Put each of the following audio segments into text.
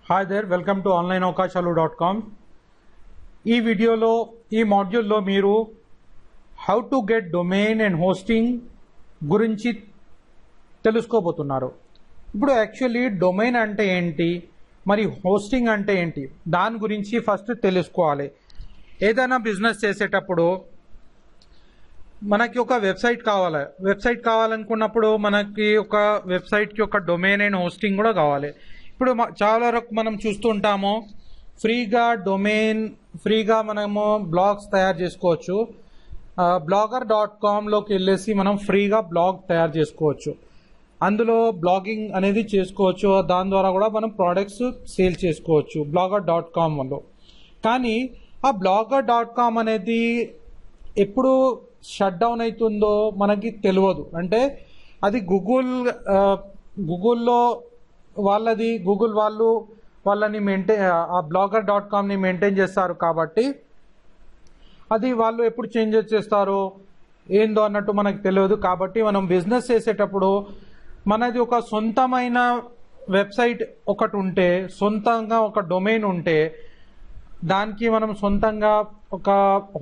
Hi there, welcome to onlineavakashalu.com. ఈ వీడియోలో ఈ మాడ్యూల్లో మీరు how to get domain and hosting గురించి తెలుసుకోబోతున్నారు. ఇప్పుడు యాక్చువల్లీ డొమైన్ అంటే ఏంటి, మరి హోస్టింగ్ అంటే ఏంటి, దాని గురించి ఫస్ట్ తెలుసుకోవాలి. ఏదైనా బిజినెస్ చేసేటప్పుడు మనకి ఒక వెబ్సైట్ కావాలి. వెబ్సైట్ కావాలనుకున్నప్పుడు మనకి ఒక వెబ్సైట్కి ఒక డొమైన్ అండ్ హోస్టింగ్ కూడా కావాలి. ఇప్పుడు చాలా వరకు మనం చూస్తుంటాము, ఫ్రీగా మనము బ్లాగ్స్ తయారు చేసుకోవచ్చు. blogger.com లోకి వెళ్ళేసి మనం ఫ్రీగా బ్లాగ్ తయారు చేసుకోవచ్చు. అందులో బ్లాగింగ్ అనేది చేసుకోవచ్చు. దాని ద్వారా కూడా మనం ప్రోడక్ట్స్ సేల్ చేసుకోవచ్చు blogger.com లో. కానీ ఆ blogger.com అనేది ఎప్పుడు షట్ డౌన్ అవుతుందో మనకి తెలియదు. అంటే అది గూగుల్లో గూగుల్ వాళ్ళని ఆ blogger.com మెయింటైన్ చేస్తారు. కాబట్టి అది వాళ్ళు ఎప్పుడు చేంజ్ చేస్తారో ఏందో అన్నట్టు మనకు తెలియదు. కాబట్టి మనం బిజినెస్ చేసేటప్పుడు మనది ఒక సొంతమైన వెబ్సైట్ ఒకటి ఉంటే, సొంతంగా ఒక డొమైన్ ఉంటే, దానికి మనం సొంతంగా ఒక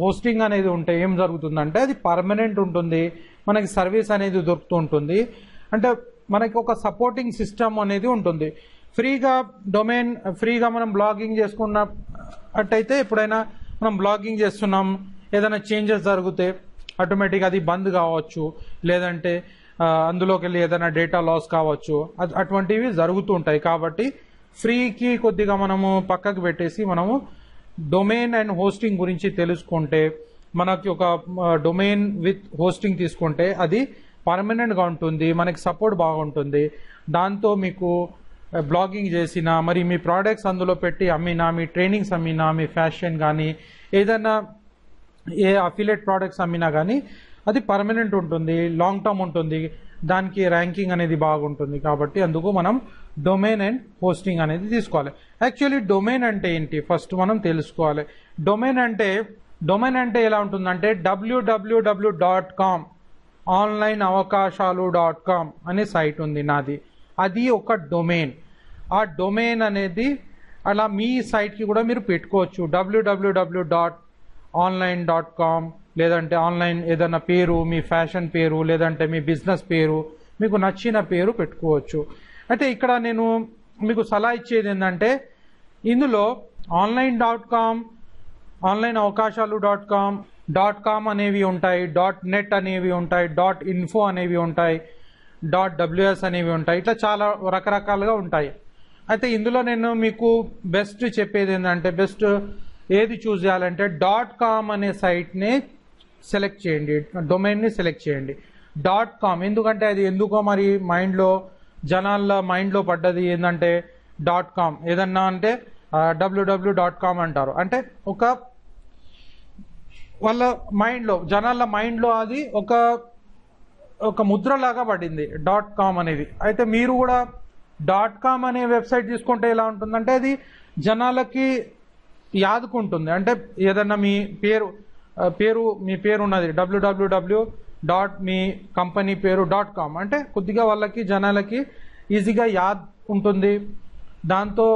హోస్టింగ్ అనేది ఉంటే ఏం జరుగుతుందంటే అది పర్మనెంట్ ఉంటుంది. మనకి సర్వీస్ అనేది దొరుకుతూ ఉంటుంది. అంటే మనకి ఒక సపోర్టింగ్ సిస్టమ్ అనేది ఉంటుంది. ఫ్రీగా మనం బ్లాగింగ్ చేసుకున్నట్టయితే ఎప్పుడైనా మనం బ్లాగింగ్ చేస్తున్నాం, ఏదైనా చేంజెస్ జరిగితే ఆటోమేటిక్గా అది బంద్ కావచ్చు, లేదంటే అందులోకి వెళ్ళి ఏదైనా డేటా లాస్ కావచ్చు, అటువంటివి జరుగుతూ ఉంటాయి. కాబట్టి ఫ్రీకి కొద్దిగా మనము పక్కకు పెట్టేసి మనము డొమైన్ అండ్ హోస్టింగ్ గురించి తెలుసుకుంటే, మనకి ఒక డొమైన్ విత్ హోస్టింగ్ తీసుకుంటే అది పర్మనెంట్గా ఉంటుంది, మనకి సపోర్ట్ బాగుంటుంది. దాంతో మీకు బ్లాగింగ్ చేసినా, మరి మీ ప్రోడక్ట్స్ అందులో పెట్టి అమ్మినా, మీ ట్రైనింగ్స్ అమ్మినా, మీ ఫ్యాషన్ కానీ ఏదైనా అఫిలియేట్ ప్రోడక్ట్స్ అమ్మినా కానీ అది పర్మనెంట్ ఉంటుంది, లాంగ్ టర్మ్ ఉంటుంది. దానికి ర్యాంకింగ్ అనేది బాగుంటుంది. కాబట్టి అందుకు మనం డొమైన్ అండ్ హోస్టింగ్ అనేది తీసుకోవాలి. యాక్చువల్లీ డొమైన్ అంటే ఏంటి ఫస్ట్ మనం తెలుసుకోవాలి. డొమైన్ అంటే ఎలా ఉంటుందంటే www.com onlineavakashalu.com అనే సైట్ ఉంది నాది, అది ఒక డొమైన్. ఆ డొమైన్ అనేది అలా మీ సైట్కి కూడా మీరు పెట్టుకోవచ్చు. www.online.com లేదంటే ఆన్లైన్ ఏదైనా పేరు, మీ ఫ్యాషన్ పేరు, లేదంటే మీ బిజినెస్ పేరు, మీకు నచ్చిన పేరు పెట్టుకోవచ్చు. అయితే ఇక్కడ నేను మీకు సలహా ఇచ్చేది ఏంటంటే, ఇందులో online.com, onlineavakashalu.com, .com అనేవి ఉంటాయి, .net అనేవి ఉంటాయి, .info అనేవి ఉంటాయి, .ws అనేవి ఉంటాయి. ఇట్లా చాలా రకరకాలుగా ఉంటాయి. అయితే ఇందులో నేను మీకు బెస్ట్ చెప్పేది ఏంటంటే, బెస్ట్ ఏది చూస్ చేయాలంటే .com అనే సైట్ని సెలెక్ట్ చేయండి, డొమైన్ని సెలెక్ట్ చేయండి. .com ఎందుకంటే అది ఎందుకో మరి జనాల మైండ్లో పడ్డది ఏంటంటే .com ఏదన్నా అంటే www.com అంటారు. అంటే వాళ్ళ జనాల మైండ్లో అది ఒక ముద్రలాగా పడింది .com అనేది. అయితే మీరు కూడా .com అనే వెబ్సైట్ తీసుకుంటే ఎలా ఉంటుందంటే అది జనాలకి యాదుకుంటుంది. అంటే ఏదన్నా మీ పేరు ఉన్నది www. మీ కంపెనీ పేరు .com అంటే కొద్దిగా వాళ్ళకి జనాలకి ఈజీగా యాద్ ఉంటుంది. దాంతో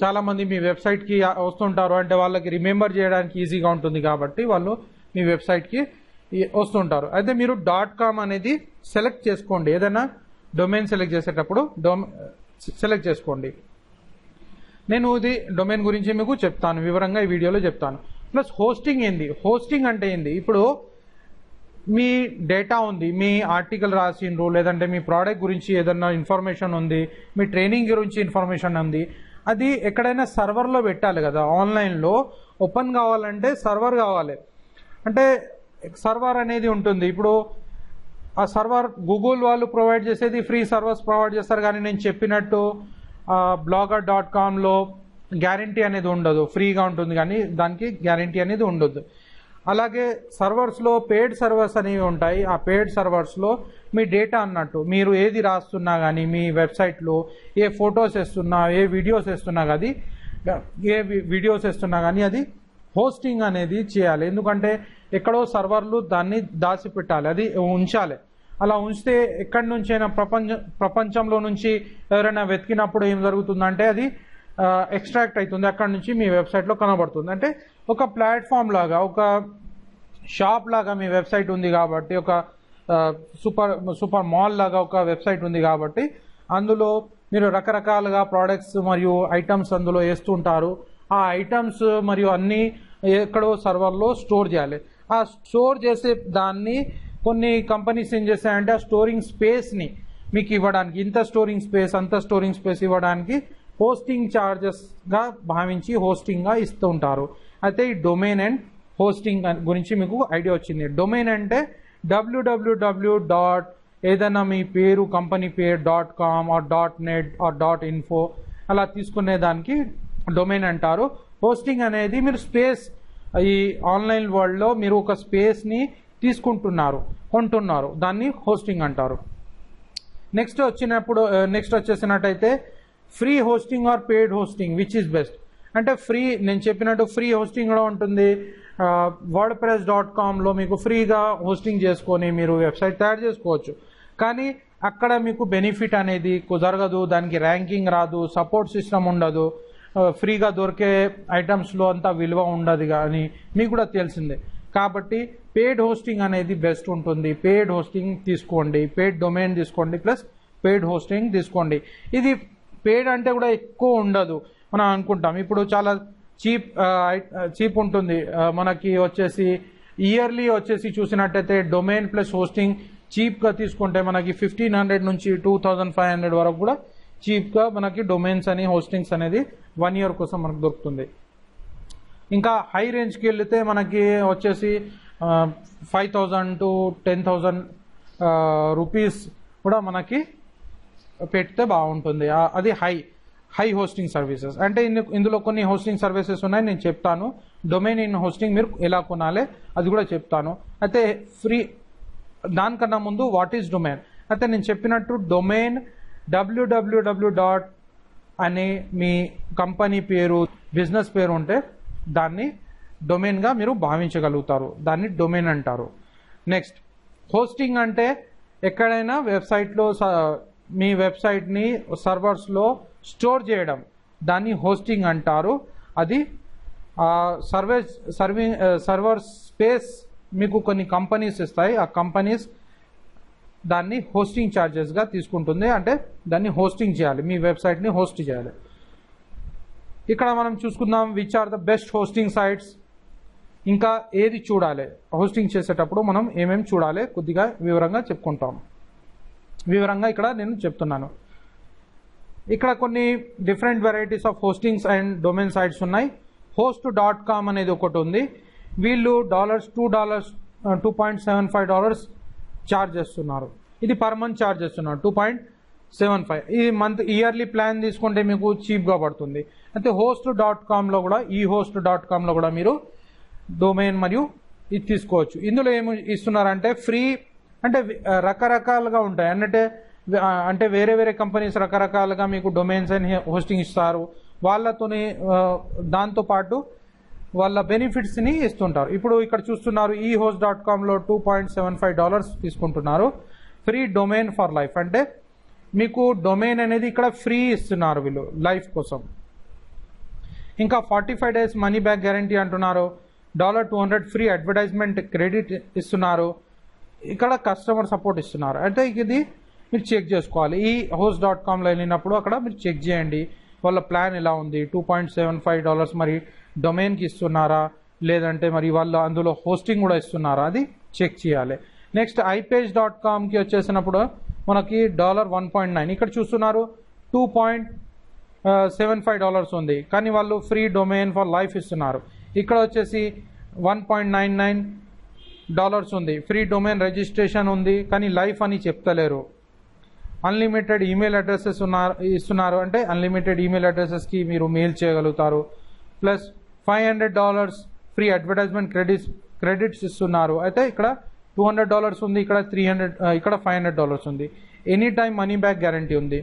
చాలామంది మీ వెబ్సైట్కి వస్తుంటారు. అంటే వాళ్ళకి రిమెంబర్ చేయడానికి ఈజీగా ఉంటుంది. కాబట్టి వాళ్ళు మీ వెబ్సైట్కి వస్తుంటారు. అయితే మీరు .com అనేది సెలెక్ట్ చేసుకోండి. ఏదైనా డొమైన్ సెలెక్ట్ చేసేటప్పుడు సెలెక్ట్ చేసుకోండి. నేను ఇది డొమైన్ గురించి మీకు చెప్తాను, వివరంగా ఈ వీడియోలో చెప్తాను. ప్లస్ హోస్టింగ్ అంటే ఏంది, ఇప్పుడు మీ డేటా ఉంది, మీ ఆర్టికల్ రాసిండ్రు, లేదంటే మీ ప్రోడక్ట్ గురించి ఏదన్నా ఇన్ఫర్మేషన్ ఉంది, మీ ట్రైనింగ్ గురించి ఇన్ఫర్మేషన్ ఉంది, అది ఎక్కడైనా సర్వర్లో పెట్టాలి కదా. ఆన్లైన్లో ఓపెన్ కావాలంటే సర్వర్ కావాలి. అంటే సర్వర్ అనేది ఉంటుంది. ఇప్పుడు ఆ సర్వర్ గూగుల్ వాళ్ళు ప్రొవైడ్ చేసేది ఫ్రీ సర్వర్స్ ప్రొవైడ్ చేస్తారు. కానీ నేను చెప్పినట్టు blogger.comలో గ్యారంటీ అనేది ఉండదు, ఫ్రీగా ఉంటుంది కానీ దానికి గ్యారంటీ అనేది ఉండదు. అలాగే సర్వర్స్లో పెయిడ్ సర్వర్స్ అనేవి ఉంటాయి. ఆ పెయిడ్ సర్వర్స్లో మీ డేటా అన్నట్టు మీరు ఏది రాస్తున్నా కానీ, మీ వెబ్సైట్లో ఏ ఫొటోస్ వేస్తున్నా, ఏ వీడియోస్ వేస్తున్నా కానీ అది హోస్టింగ్ అనేది చేయాలి. ఎందుకంటే ఎక్కడో సర్వర్లు దాన్ని దాచిపెట్టాలి, అది ఉంచాలి. అలా ఉంచితే ఎక్కడి నుంచైనా ప్రపంచంలో నుంచి ఎవరైనా వెతికినప్పుడు ఏం జరుగుతుందంటే అది ఎక్స్ట్రాక్ట్ అవుతుంది, అక్కడ నుంచి మీ వెబ్సైట్లో కనబడుతుంది. అంటే ఒక ప్లాట్ఫామ్ లాగా, ఒక షాప్ లాగా మీ వెబ్సైట్ ఉంది కాబట్టి, ఒక సూపర్ మాల్ లాగా ఒక వెబ్సైట్ ఉంది కాబట్టి అందులో మీరు రకరకాలుగా ప్రోడక్ట్స్ మరియు ఐటమ్స్ అందులో వేస్తుంటారు. ఆ ఐటమ్స్ మరియు అన్నీ ఎక్కడో సర్వర్లో స్టోర్ చేయాలి. ఆ స్టోర్ చేసే దాన్ని కొన్ని కంపెనీస్ ఏం చేస్తాయంటే ఆ స్టోరింగ్ స్పేస్ని మీకు ఇవ్వడానికి, ఇంత స్టోరింగ్ స్పేస్ అంత స్టోరింగ్ స్పేస్ ఇవ్వడానికి హోస్టింగ్ ఛార్జెస్గా భావించి హోస్టింగ్గా ఇస్తూ ఉంటారు. అయితే ఈ డొమైన్ అండ్ హోస్టింగ్ గురించి మీకు ఐడియా వచ్చింది. డొమైన్ అంటే www. ఏదైనా మీ పేరు కంపెనీ పేరు .com or .net or .info అలా తీసుకునే దానికి డొమైన్ అంటారు. హోస్టింగ్ అనేది మీరు స్పేస్, ఈ ఆన్లైన్ వరల్డ్లో మీరు ఒక స్పేస్ని కొంటున్నారు, దాన్ని హోస్టింగ్ అంటారు. నెక్స్ట్ వచ్చేసినట్టయితే free hosting or paid hosting, which is best అంటే నేను చెప్పినట్టు ఫ్రీ హోస్టింగ్ కూడా ఉంటుంది. wordpress.comలో మీకు ఫ్రీగా హోస్టింగ్ చేసుకొని మీరు వెబ్సైట్ తయారు చేసుకోవచ్చు. కానీ అక్కడ మీకు బెనిఫిట్ అనేది జరగదు, దానికి ర్యాంకింగ్ రాదు, సపోర్ట్ సిస్టమ్ ఉండదు, ఫ్రీగా దొరికే ఐటమ్స్లో అంతా విలువ ఉండదు కానీ మీకు కూడా తెలిసిందే. కాబట్టి పెయిడ్ హోస్టింగ్ అనేది బెస్ట్ ఉంటుంది. పెయిడ్ హోస్టింగ్ తీసుకోండి, పెయిడ్ డొమైన్ తీసుకోండి, ప్లస్ పెయిడ్ హోస్టింగ్ తీసుకోండి. ఇది పెయిడ్ అంటే కూడా ఎక్కువ ఉండదు మనం అనుకుంటాం. ఇప్పుడు చాలా చీప్ ఉంటుంది. మనకి వచ్చేసి ఇయర్లీ వచ్చేసి చూసినట్టయితే డొమైన్ ప్లస్ హోస్టింగ్ చీప్గా తీసుకుంటే మనకి 1500 నుంచి 2500 వరకు కూడా చీప్గా మనకి డొమైన్స్ అని హోస్టింగ్స్ అనేది 1 year కోసం మనకు దొరుకుతుంది. ఇంకా హై రేంజ్కి వెళితే మనకి వచ్చేసి 5000 to 10,000 రూపీస్ కూడా మనకి పెడితే బాగుంటుంది. అది హై హోస్టింగ్ సర్వీసెస్. అంటే ఇందులో కొన్ని హోస్టింగ్ సర్వీసెస్ ఉన్నాయి, నేను చెప్తాను. డొమైన్ ఇన్ హోస్టింగ్ మీరు ఎలా కొనాలి అది కూడా చెప్తాను. అయితే దానికన్నా ముందు వాట్ ఈస్ డొమైన్. అయితే నేను చెప్పినట్టు డొమైన్ www. అనే మీ కంపెనీ పేరు, బిజినెస్ పేరు ఉంటే దాన్ని డొమైన్గా మీరు భావించగలుగుతారు, దాన్ని డొమైన్ అంటారు. నెక్స్ట్ హోస్టింగ్ అంటే ఎక్కడైనా వెబ్సైట్లో మీ వెబ్సైట్ని సర్వర్స్లో స్టోర్ చేయడం, దాన్ని హోస్టింగ్ అంటారు. అది సర్వర్ స్పేస్ మీకు కొన్ని కంపెనీస్ ఇస్తాయి, ఆ కంపెనీస్ దాన్ని హోస్టింగ్ ఛార్జెస్గా తీసుకుంటుంది. అంటే దాన్ని హోస్టింగ్ చేయాలి, మీ వెబ్సైట్ని హోస్ట్ చేయాలి. ఇక్కడ మనం చూసుకుందాం which are the best hosting sites. ఇంకా ఏది చూడాలి హోస్టింగ్ చేసేటప్పుడు, మనం ఏమేమి చూడాలి కొద్దిగా వివరంగా చెప్పుకుంటాం. వివరంగా ఇక్కడ నేను చెప్తున్నాను. ఇక్కడ కొన్ని different varieties of hostings and domain sites ఉన్నాయి. host.com అనేది ఒకటి ఉంది. వీళ్ళు $2.75 ఛార్జ్ చేస్తున్నారు. ఇది పర్ మంత్ ఛార్జ్ చేస్తున్నారు 2.75. ఈ మంత్ ఇయర్లీ ప్లాన్ తీసుకుంటే మీకు చీప్గా పడుతుంది. అయితే host.comలో కూడా host.comలో కూడా మీరు డొమైన్ మరియు ఇది తీసుకోవచ్చు. ఇందులో ఏమి ఇస్తున్నారంటే ఫ్రీ, అంటే రకరకాలుగా ఉంటాయి. అంటే వేరే కంపెనీస్ రకరకాలుగా మీకు డొమైన్స్ అండ్ హోస్టింగ్ ఇస్తారు. వాళ్ళతోని దాంతోపాటు వాళ్ళ బెనిఫిట్స్ని ఇస్తుంటారు. ఇప్పుడు ఇక్కడ చూస్తున్నారు host.comలో $2.75 తీసుకుంటున్నారు. ఫ్రీ డొమైన్ ఫర్ లైఫ్, అంటే మీకు డొమైన్ అనేది ఇక్కడ ఫ్రీ ఇస్తున్నారు వీళ్ళు లైఫ్ కోసం. ఇంకా 45 days మనీ బ్యాక్ గ్యారంటీ అంటున్నారు. $200 ఫ్రీ అడ్వర్టైజ్మెంట్ క్రెడిట్ ఇస్తున్నారు. ఇక్కడ కస్టమర్ సపోర్ట్ ఇస్తున్నారు. అంటే ఇది మీరు చెక్ చేసుకోవాలి. host.comలో వెళ్ళినప్పుడు అక్కడ మీరు చెక్ చేయండి వాళ్ళ ప్లాన్ ఎలా ఉంది. $2.75 మరి డొమైన్కి ఇస్తున్నారా, లేదంటే మరి వాళ్ళు అందులో హోస్టింగ్ కూడా ఇస్తున్నారా, అది చెక్ చేయాలి. నెక్స్ట్ iPage.comకి వచ్చేసినప్పుడు మనకి $1.9, ఇక్కడ చూస్తున్నారు $2.75 ఉంది, కానీ వాళ్ళు ఫ్రీ డొమైన్ ఫర్ లైఫ్ ఇస్తున్నారు. ఇక్కడ వచ్చేసి $1.99 ఉంది, ఫ్రీ డొమైన్ రిజిస్ట్రేషన్ ఉంది, కానీ లైఫ్ అని చెప్తలేరు. అన్లిమిటెడ్ ఈమెయిల్ అడ్రసెస్ ఇస్తున్నారు, అంటే అన్లిమిటెడ్ ఈమెయిల్ అడ్రసెస్కి మీరు మెయిల్ చేయగలుగుతారు. ప్లస్ $500 ఫ్రీ అడ్వర్టైజ్మెంట్ క్రెడిట్స్ ఇస్తున్నారు. అయితే ఇక్కడ $200 ఉంది, ఇక్కడ ఇక్కడ $500 ఉంది. Any time money back guarantee ఉంది.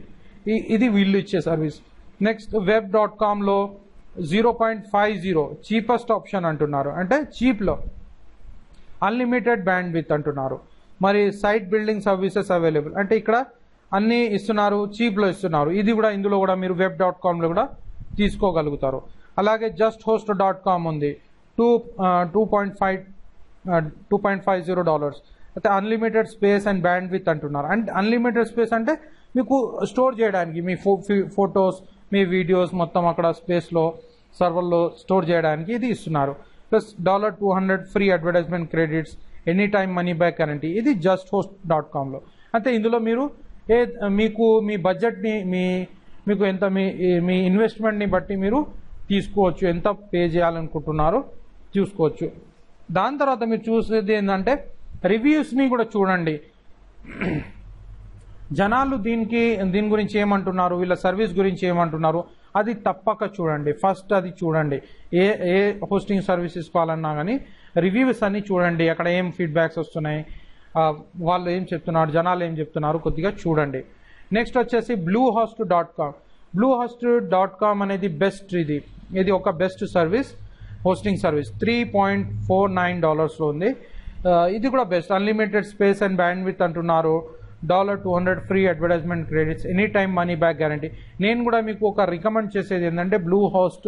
ఇది వీళ్ళు ఇచ్చే సర్వీస్. నెక్స్ట్ web.comలో 0.50 చీపెస్ట్ ఆప్షన్ అంటున్నారు, అంటే చీప్లో అన్లిమిటెడ్ బ్యాండ్ విత్ అంటున్నారు. మరి సైట్ బిల్డింగ్ సర్వీసెస్ అవైలబుల్, అంటే ఇక్కడ అన్నీ ఇస్తున్నారు, చీప్లో ఇస్తున్నారు. ఇందులో కూడా మీరు web.comలో కూడా తీసుకోగలుగుతారు. అలాగే justhost.com ఉంది, $2.50. అయితే unlimited space and band with అంటున్నారు. అంటే అన్లిమిటెడ్ స్పేస్ అంటే మీకు స్టోర్ చేయడానికి మీ ఫొటోస్, మీ వీడియోస్ మొత్తం అక్కడ స్పేస్లో సర్వర్లో స్టోర్ చేయడానికి ఇది ఇస్తున్నారు. Plus $200 free advertisement credits, any time money back guarantee. ఇది justhost.comలో. అయితే ఇందులో మీరు మీకు మీ బడ్జెట్ని మీకు ఎంత మీ ఇన్వెస్ట్మెంట్ని బట్టి మీరు తీసుకోవచ్చు, ఎంత పే చేయాలనుకుంటున్నారో చూసుకోవచ్చు. దాని తర్వాత మీరు చూసేది ఏంటంటే రివ్యూస్ని కూడా చూడండి. జనాలు దీని గురించి ఏమంటున్నారు, వీళ్ళ సర్వీస్ గురించి ఏమంటున్నారు, అది తప్పక చూడండి. ఫస్ట్ అది చూడండి. ఏ హోస్టింగ్ సర్వీస్ తీసుకోవాలన్నా కానీ రివ్యూస్ అన్ని చూడండి. అక్కడ ఏం ఫీడ్బ్యాక్స్ వస్తున్నాయి, వాళ్ళు ఏం చెప్తున్నారు, జనాలు ఏం చెప్తున్నారు కొద్దిగా చూడండి. నెక్స్ట్ వచ్చేసి bluehost.com. bluehost.com అనేది బెస్ట్. ఇది ఒక బెస్ట్ సర్వీస్, హోస్టింగ్ సర్వీస్. $3.49 ఉంది. ఇది కూడా best. Unlimited space and band with అంటున్నారు. $200 free advertisement credits, any time money back guarantee. నేను కూడా మీకు ఒక రికమెండ్ చేసేది ఏంటంటే బ్లూ హోస్ట్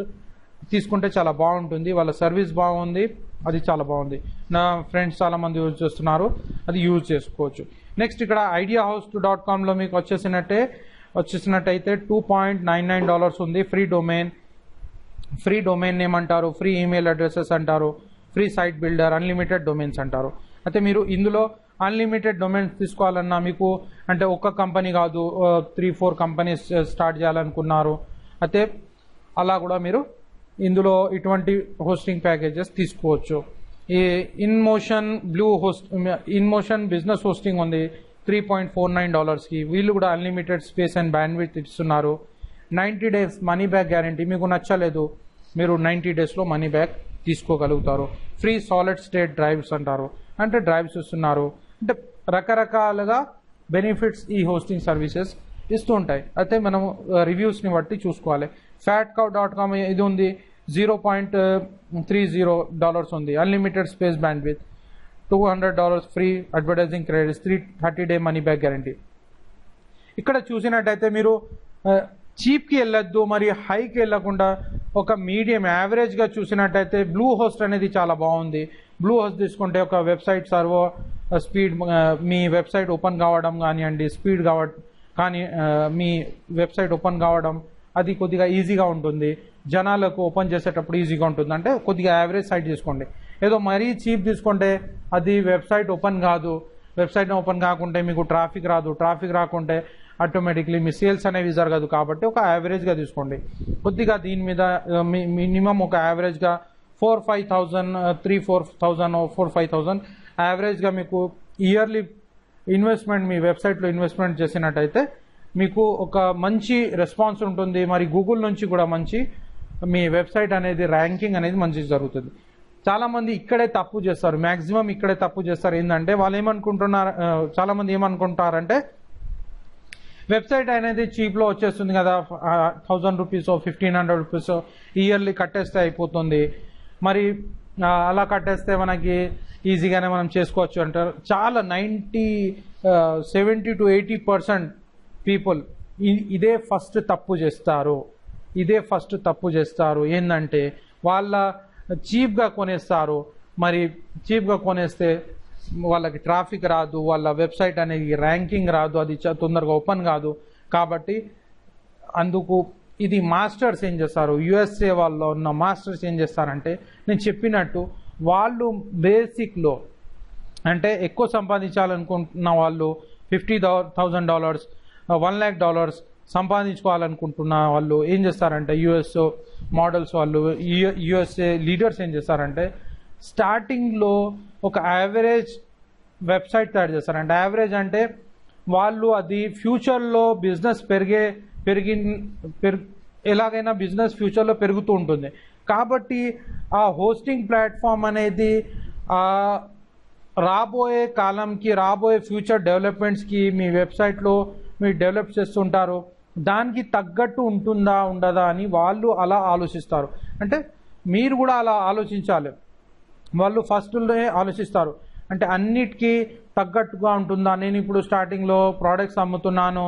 తీసుకుంటే చాలా బాగుంటుంది. వాళ్ళ సర్వీస్ బాగుంది, అది చాలా బాగుంది. నా ఫ్రెండ్స్ చాలా మంది యూజ్ చేస్తున్నారు, అది యూజ్ చేసుకోవచ్చు. నెక్స్ట్ ఇక్కడ ideahost.comలో మీకు వచ్చేసినట్టయితే $2.99 ఉంది. ఫ్రీ డొమైన్ నేమ్ అంటారు, ఫ్రీ ఈమెయిల్ అడ్రసెస్ అంటారు, free site builder, unlimited domains అంటారు. అయితే మీరు ఇందులో అన్లిమిటెడ్ డొమైన్స్ తీసుకోవాలన్నా మీకు అంటే ఒక్క కంపెనీ కాదు, 3-4 కంపెనీస్ స్టార్ట్ చేయాలనుకున్నారు అయితే అలా కూడా మీరు ఇందులో ఇటువంటి హోస్టింగ్ ప్యాకేజెస్ తీసుకోవచ్చు. ఈ ఇన్మోషన్ బిజినెస్ హోస్టింగ్ ఉంది $3.49కి. వీళ్ళు కూడా unlimited space and band with ఇస్తున్నారు. 90 days మనీ బ్యాక్ గ్యారంటీ. మీకు నచ్చలేదు మీరు 90 daysలో మనీ బ్యాక్ తీసుకోగలుగుతారు. ఫ్రీ సాలిడ్ స్టేట్ డ్రైవ్స్ అంటారు, అంటే డ్రైవ్స్ ఇస్తున్నారు. అంటే రకరకాలుగా బెనిఫిట్స్ ఈ హోస్టింగ్ సర్వీసెస్ ఇస్తూ ఉంటాయి. అయితే మనం రివ్యూస్ని బట్టి చూసుకోవాలి. fatcow.com ఇది ఉంది, $0.30 ఉంది. Unlimited space band with, $200 free advertising credits, 30 day money back guarantee. ఇక్కడ చూసినట్టయితే మీరు చీప్కి వెళ్ళొద్దు, మరి హైకి వెళ్ళకుండా ఒక మీడియం యావరేజ్గా చూసినట్టయితే బ్లూ హోస్ట్ అనేది చాలా బాగుంది. బ్లూ హోస్ట్ తీసుకుంటే ఒక వెబ్సైట్ సర్వర్ స్పీడ్, మీ వెబ్సైట్ ఓపెన్ కావడం కానివ్వండి, స్పీడ్ కానీ మీ వెబ్సైట్ ఓపెన్ కావడం అది కొద్దిగా ఈజీగా ఉంటుంది. జనాలకు ఓపెన్ చేసేటప్పుడు ఈజీగా ఉంటుంది. అంటే కొద్దిగా యావరేజ్ సైట్ తీసుకోండి. ఏదో మరీ చీప్ తీసుకుంటే అది వెబ్సైట్ ఓపెన్ కాదు. వెబ్సైట్ ఓపెన్ కాకుంటే మీకు ట్రాఫిక్ రాదు. ట్రాఫిక్ రాకుంటే ఆటోమేటిక్లీ మీ సేల్స్ అనేవి జరగదు. కాబట్టి ఒక యావరేజ్గా తీసుకోండి. కొద్దిగా దీని మీద మినిమం ఒక యావరేజ్గా 4-5,000, 3-4,000 4-5,000 యావరేజ్గా మీకు ఇయర్లీ ఇన్వెస్ట్మెంట్ మీ వెబ్సైట్లో ఇన్వెస్ట్మెంట్ చేసినట్టయితే మీకు ఒక మంచి రెస్పాన్స్ ఉంటుంది. మరి గూగుల్ నుంచి కూడా మంచి మీ వెబ్సైట్ అనేది ర్యాంకింగ్ అనేది మంచిగా జరుగుతుంది. చాలామంది ఇక్కడే తప్పు చేస్తారు, మ్యాక్సిమం ఇక్కడే తప్పు చేస్తారు. ఏంటంటే వాళ్ళు చాలామంది ఏమనుకుంటారంటే వెబ్సైట్ అనేది చీప్లో వచ్చేస్తుంది కదా, ₹1,000 ₹1,500 ఇయర్లీ కట్టేస్తే అయిపోతుంది, మరి అలా కట్టేస్తే మనకి ఈజీగానే మనం చేసుకోవచ్చు అంటారు. చాలా 70-80% పీపుల్ ఇదే ఫస్ట్ తప్పు చేస్తారు. ఏంటంటే వాళ్ళ చీప్గా కొనేస్తారు. మరి చీప్గా కొనేస్తే వాళ్ళకి ట్రాఫిక్ రాదు, వాళ్ళ వెబ్సైట్ అనేది ర్యాంకింగ్ రాదు, అది తొందరగా ఓపెన్ కాదు. కాబట్టి అందుకు ఇది మాస్టర్స్ ఏం చేస్తారు, USA వాళ్ళు ఉన్న మాస్టర్స్ ఏం చేస్తారంటే నేను చెప్పినట్టు వాళ్ళు బేసిక్లో అంటే ఎక్కువ సంపాదించాలనుకుంటున్న వాళ్ళు $50,000 $1 lakh సంపాదించుకోవాలనుకుంటున్న వాళ్ళు ఏం చేస్తారంటే US మోడల్స్ వాళ్ళు USA లీడర్స్ ఏం చేస్తారంటే స్టార్టింగ్లో ఒక యావరేజ్ వెబ్సైట్ తయారు చేస్తారు. అంటే యావరేజ్ అంటే వాళ్ళు అది ఫ్యూచర్లో బిజినెస్ ఎలాగైనా బిజినెస్ ఫ్యూచర్లో పెరుగుతూ ఉంటుంది. కాబట్టి ఆ హోస్టింగ్ ప్లాట్ఫామ్ అనేది రాబోయే కాలంకి, రాబోయే ఫ్యూచర్ డెవలప్మెంట్స్కి మీ వెబ్సైట్లో మీరు డెవలప్ చేస్తుంటారు, దానికి తగ్గట్టు ఉంటుందా ఉండదా అని వాళ్ళు అలా ఆలోచిస్తారు. అంటే మీరు కూడా అలా ఆలోచించాలి. వాళ్ళు ఫస్ట్లోనే ఆలోచిస్తారు, అంటే అన్నిటికీ తగ్గట్టుగా ఉంటుందా, నేను ఇప్పుడు స్టార్టింగ్లో ప్రోడక్ట్స్ అమ్ముతున్నాను,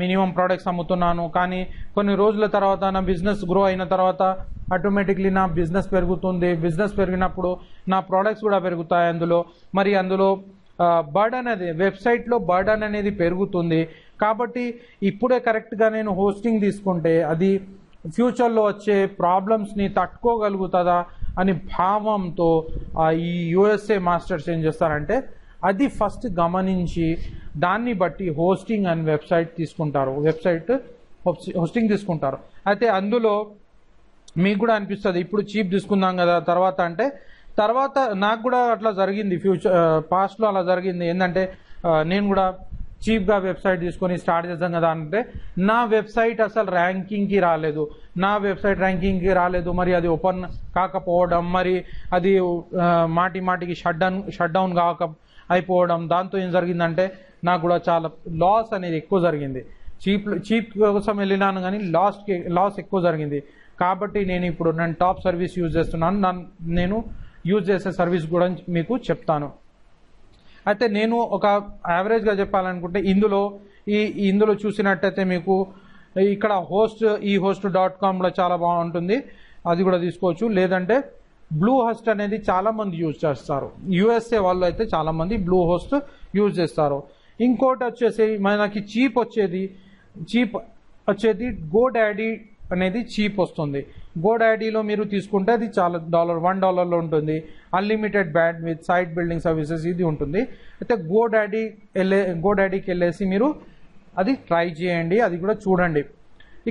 మినిమం ప్రోడక్ట్స్ అమ్ముతున్నాను, కానీ కొన్ని రోజుల తర్వాత నా బిజినెస్ గ్రో అయిన తర్వాత ఆటోమేటిక్లీ నా బిజినెస్ పెరుగుతుంది. బిజినెస్ పెరిగినప్పుడు నా ప్రోడక్ట్స్ కూడా పెరుగుతాయి అందులో బర్డన్ అనేది వెబ్సైట్లో బర్డన్ అనేది పెరుగుతుంది. కాబట్టి ఇప్పుడే కరెక్ట్గా నేను హోస్టింగ్ తీసుకుంటే అది ఫ్యూచర్లో వచ్చే ప్రాబ్లమ్స్ని తట్టుకోగలుగుతుందా అని భావంతో ఈ యుఎస్ఏ మాస్టర్స్ ఏం చేస్తారంటే అది ఫస్ట్ గమనించి దాన్ని బట్టి హోస్టింగ్ అండ్ వెబ్సైట్ తీసుకుంటారు, హోస్టింగ్ తీసుకుంటారు. అయితే అందులో మీకు కూడా అనిపిస్తుంది ఇప్పుడు చీప్ తీసుకుందాం కదా తర్వాత నాకు కూడా అట్లా జరిగింది, పాస్ట్లో అలా జరిగింది. ఏంటంటే నేను కూడా చీప్గా వెబ్సైట్ తీసుకొని స్టార్ట్ చేద్దాం కదా అంటే నా వెబ్సైట్ అసలు ర్యాంకింగ్కి రాలేదు. మరి అది ఓపెన్ కాకపోవడం, మరి అది మాటికి షట్ డౌన్ అయిపోవడం, దాంతో ఏం జరిగిందంటే నాకు కూడా చాలా లాస్ అనేది ఎక్కువ జరిగింది. చీప్ కోసం వెళ్ళినాను కానీ లాస్ ఎక్కువ జరిగింది. కాబట్టి నేను టాప్ సర్వీస్ యూజ్ చేస్తున్నాను. నేను యూజ్ చేసే సర్వీస్ కూడా మీకు చెప్తాను. అయితే నేను ఒక యావరేజ్గా చెప్పాలనుకుంటే ఇందులో చూసినట్టయితే మీకు ఇక్కడ host.comలో చాలా బాగుంటుంది, అది కూడా తీసుకోవచ్చు. లేదంటే బ్లూ హోస్ట్ అనేది చాలా మంది యూజ్ చేస్తారు. యూఎస్ఏ వాళ్ళు అయితే చాలా మంది బ్లూ హోస్ట్ యూజ్ చేస్తారు. ఇంకోటి వచ్చేసి మనకి చీప్ వచ్చేది GoDaddy అనేది చీప్ వస్తుంది. GoDaddyలో మీరు తీసుకుంటే అది చాలా $1 ఉంటుంది. Unlimited bandwidth site building services ఇది ఉంటుంది. అయితే GoDaddyకి వెళ్ళేసి మీరు అది ట్రై చేయండి, అది కూడా చూడండి.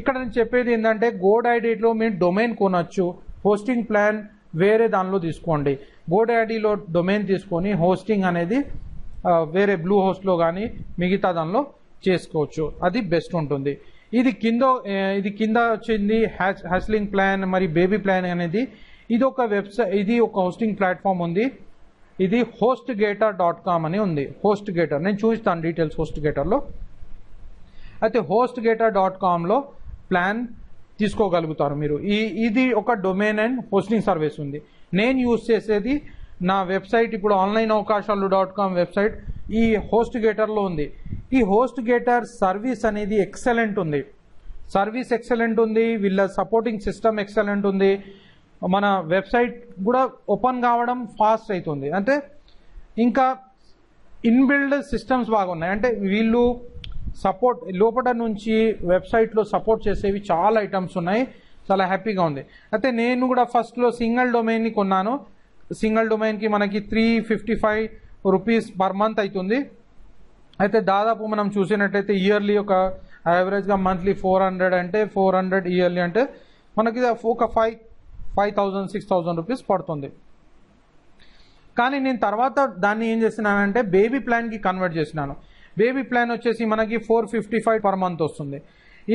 ఇక్కడ నేను చెప్పేది ఏంటంటే GoDaddyలో మీరు డొమైన్ కొనొచ్చు, హోస్టింగ్ ప్లాన్ వేరే దానిలో తీసుకోండి. GoDaddyలో డొమైన్ తీసుకొని హోస్టింగ్ అనేది వేరే బ్లూ హోస్ట్లో కానీ మిగతా దానిలో చేసుకోవచ్చు, అది బెస్ట్ ఉంటుంది. ఇది కింద వచ్చింది హ్యాస్లింగ్ ప్లాన్, మరి బేబీ ప్లాన్ అనేది ఇది ఒక వెబ్సైట్, ఇది ఒక హోస్టింగ్ ప్లాట్ఫామ్ ఉంది. ఇది hostgator.com అని ఉంది. HostGator నేను చూపిస్తాను డీటెయిల్స్ HostGatorలో. అయితే hostgator.comలో ప్లాన్ తీసుకోగలుగుతారు మీరు. ఇది ఒక డొమైన్ అండ్ హోస్టింగ్ సర్వీస్ ఉంది. నేను యూజ్ చేసేది నా వెబ్సైట్ ఇప్పుడు onlineavakaశాలు.com వెబ్సైట్ ఈ HostGatorలో ఉంది. ఈ HostGator సర్వీస్ అనేది ఎక్సలెంట్ ఉంది, వీళ్ళ సపోర్టింగ్ సిస్టమ్ ఎక్సలెంట్ ఉంది. మన వెబ్సైట్ కూడా ఓపెన్ కావడం ఫాస్ట్ అవుతుంది. అంటే ఇంకా ఇన్బిల్డ్ సిస్టమ్స్ బాగున్నాయి. అంటే వీళ్ళు సపోర్ట్ లోపల నుంచి వెబ్సైట్లో సపోర్ట్ చేసేవి చాలా ఐటమ్స్ ఉన్నాయి, చాలా హ్యాపీగా ఉంది. అయితే నేను కూడా ఫస్ట్లో సింగిల్ డొమైన్ని కొన్నాను. సింగిల్ డొమైన్కి మనకి ₹355 పర్ మంత్ అవుతుంది. అయితే దాదాపు మనం చూసినట్టయితే ఇయర్లీ ఒక యావరేజ్గా మంత్లీ 400 అంటే 400 ఇయర్లీ అంటే మనకి ఒక 5,000-6,000 రూపీస్ పడుతుంది. కానీ నేను తర్వాత దాన్ని ఏం చేసినానంటే బేబీ ప్లాన్కి కన్వర్ట్ చేసినాను. బేబీ ప్లాన్ వచ్చేసి మనకి 455 పర్ మంత్ వస్తుంది.